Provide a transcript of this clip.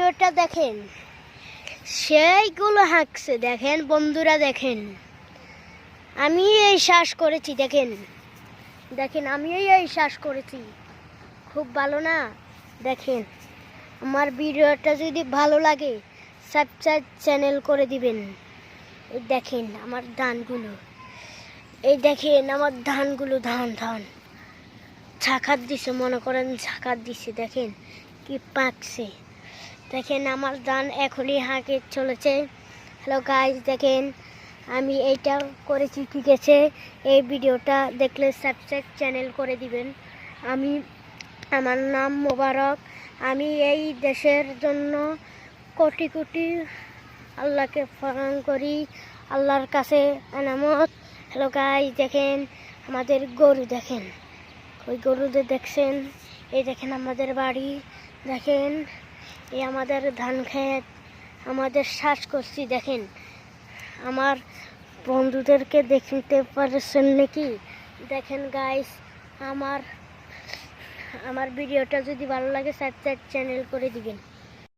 ভিডিওটা দেখেন, সেইগুলো হাঁকছে দেখেন বন্ধুরা, দেখেন আমি এই শ্বাস করেছি, দেখেন দেখেন আমি এই শ্বাস করেছি, খুব ভালো না? দেখেন আমার ভিডিওটা যদি ভালো লাগে সাবস্ক্রাইব চ্যানেল করে দিবেন। এই দেখেন আমার ধানগুলো, এই দেখেন আমার ধানগুলো, ধান ধান ঝাঁকার দিছে, মনে করেন ঝাঁকার দিছে, দেখেন কি পাকছে। দেখেন আমার ধান এখনই হাঁকে চলেছে। হ্যালো গাইস, দেখেন আমি এইটা করেছি, ঠিক আছে? এই ভিডিওটা দেখলে সাবস্ক্রাইব চ্যানেল করে দিবেন। আমার নাম মোবারক। আমি এই দেশের জন্য কোটি কোটি আল্লাহকে প্রণাম করি, আল্লাহর কাছে আনামত। হ্যালো গাইস, দেখেন আমাদের গরু, দেখেন ওই গরুদের দেখছেন, এই দেখেন আমাদের বাড়ি, দেখেন এই আমাদের ধান ক্ষেত, আমাদের শ্বাস করছি। দেখেন আমার বন্ধুদেরকে দেখতে পারছেন নাকি? দেখেন গাইস, আমার ভিডিওটা যদি ভালো লাগে সাবস্ক্রাইব চ্যানেল করে দিবেন।